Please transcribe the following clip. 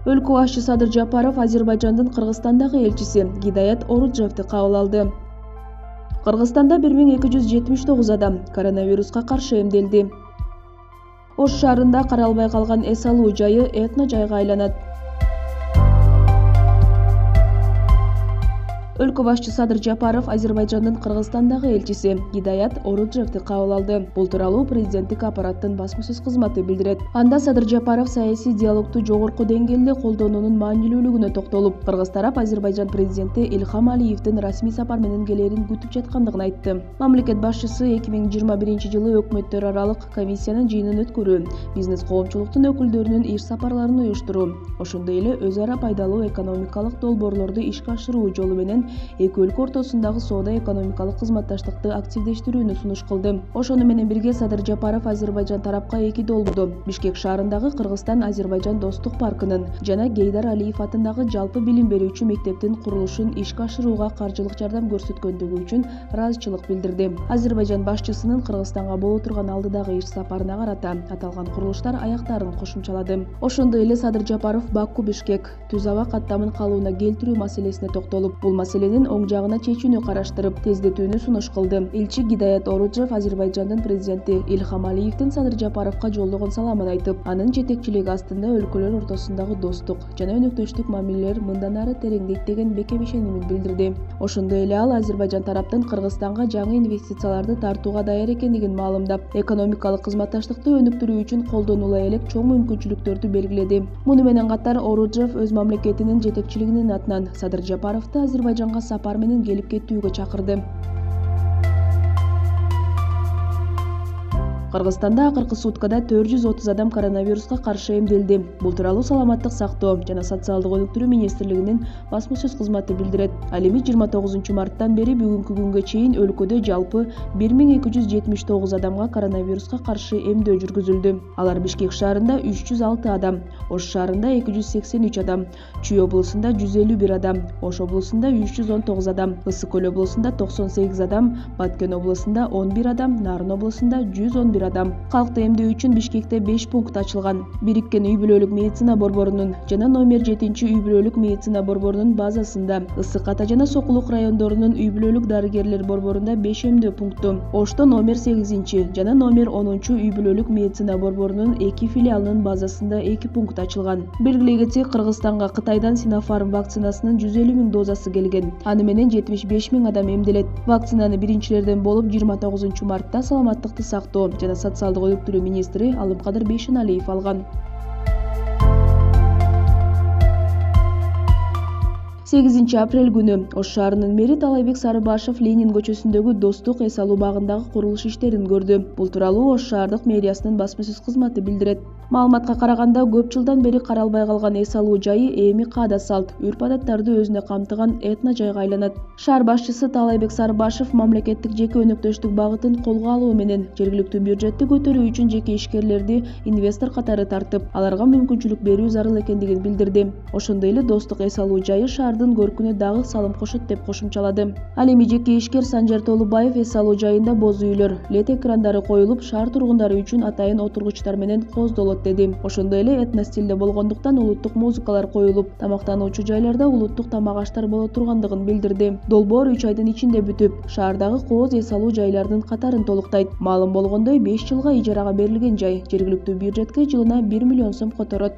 Өлкө башчы Садыр Жапаров Азербайжандын Кыргызстандагы элчиси Гидаят Оруджевди кабыл алды. Кыргызстанда 1279 адам коронавируска каршы эмделди. Ош шаарында каралбай калган эс алуу жайы этно жайга айланат. Өлкө башчы Садыр Жапаров Азербайжандын Кыргызстандагы элчиси Гидаят Оруджевди кабыл алды. Бул тууралуу президенттик аппараттын басма-сөз кызматы билдирет. Анда Садыр Жапаров саясий диалогту жогорку деңгээлде колдонуунун маанилүүлүгүнө токтолуп, кыргыз тарап Азербайжан президенти Илхам Алиевдин расмий сапар менен келерин күтүп жаткандыгын айтты. Мамлекет башчысы 2021-жылы өкмөттөр аралык комиссиянын жыйынын өткөрүү, бизнес коомчулуктун өкүлдөрүнүн иш сапарларын уюштуруу, ошондой эле өз ара пайдалуу экономикалык долбоорлорду ишке ашыруу жолу менен эки өлкө ортосундагы соода-экономикалык кызматташтыкты активдештирүүнү сунуш кылды. Ошону менен бирге Садыр Жапаров Азербайжан тарапка эки долбоорду Бишкек шаарындагы Кыргызстан-Азербайжан достук паркынын жана Гейдар Алиев атындагы жалпы билим берүүчү мектептин курулушун ишке ашырууга каржылык жардам көрсөткөндүгү үчүн ыраазычылык билдирди. Азербайжан башчысынын Кыргызстанга боло турган алдыдагы иш сапарына карата аталган курулуштар аяктарын кошумчалады. Ошондой эле Садыр Жапаров Баку-Бишкек түз аба каттамын калыбына келтирүү маселесине токтолуп, бул маселенин оң жагына чечүүнү караштырып, тездетүүнү сунуш кылды. Элчи Гидаят Оруджев Азербайжандын президенти Илхам Алиевдин Садыр Жапаровго жолдогон саламын айтып, анын жетекчилиги астында өлкөлөр ортосундагы достук жана өнөктөштүк мамилелер мындан ары тереңдейт деген бекем ишенимин билдирди. Ошондой эле ал Азербайжан тараптын Кыргызстанга жаңы инвестицияларды тартууга даяр экендигин маалымдап, экономикалык кызматташтыкты өнүктүрүү үчүн колдонула элек чоң мүмкүнчүлүктөрдү белгиледи. Муну менен катар Оруджев өз мамлекетинин жетекчилигинин атынан Садыр Жапаровду Азербайжанга сапар менен келип кетүүгө чакырды. Кыргызстанда акыркы суткада 430 адам коронавируска каршы эмделди. Бул тууралуу Саламаттык сактоо жана социалдык өнүктүрүү министрлигинин басма-сөз кызматы билдирет. Ал эми 29-марттан бери бүгүнкү күнгө чейин өлкөдө жалпы 1279 адамга коронавируска каршы эмдөө жүргүзүлдү. Алар Бишкек шаарында 306 адам, Ош шаарында 283 адам, Чүй облусунда 151 адам, Ош облусунда 319 адам, Ысык көл облусунда 98 адам, Баткен облусунда 11 адам, Нарын облусунда 111 адам. Калкты эмдөө үчүн Бишкекте 5 пункт ачылган. Бириккен үй бүлөлүк медицина борборунун жана номер 7 үй бүлөлүк медицина борборунун базасында, Ысык Ата жана Сокулук райондорунун үй бүлөлүк дарыгерлер борборунда 5 эмдөө пункту, Ошто номер 8 жана номер 10 үй бүлөлүк медицина борборунун 2 филиалынын базасында 2 пункт ачылган. Белгилей кетсек, Кыргызстанга Кытайдан Синофарм вакцинасынын 150 000 дозасы келген. Аны менен 75 000 адам эмделет. Вакцинаны биринчилерден болуп 29-мартта Саламаттыкты сактоо жана социалдык өнүктүрүү министри Алымкадыр Бейшеналиев алган. 8 апрель күнү Ош шаарынын мэри Талайбек Сарыбашев Ленин көчөсүндөгү Достук эс алуу багындагы курулуш иштерин көрдү. Бул тууралуу Ош шаардык мэриясынын басма-сөз кызматы билдирет. Маалыматка караганда, көп жылдан бери каралбай калган эс алуу жайы эми каада салт, үрп-адаттарды өзүнө камтыган этно жайга айланат. Шаар башчысы Талайбек Сарыбашев мамлекеттик жеке өнөктөштүк багытын колго алуу менен жергиликтүү бюджетти көтөрүү үчүн жеке ишкерлерди инвестор катары тартып, аларга мүмкүнчүлүк берүү зарыл экендигин билдирди. Ошондой эле Достук эс алуу жайы шаардын көркүнө дагы салым кошот деп кошумчалады. Ал эми жеке ишкер Санжар Толубаев эс алуу жайында боз үйлөр, LED экрандары коюлуп, шаар тургундары үчүн атайын отургучтар менен кооздолот деди. Ошондой эле этно стилде болгондуктан улуттук музыкалар коюлуп, тамактануучу жайларда улуттук тамак аштар боло тургандыгын билдирди. Долбоор 3 айдын ичинде бүтүп, шаардагы кооз эс алуу жайларынын катарын толуктайт. Маалым болгондой, 5 жылга ижарага берилген жай жергиликтүү бюджетке жылына 1 миллион сом которот.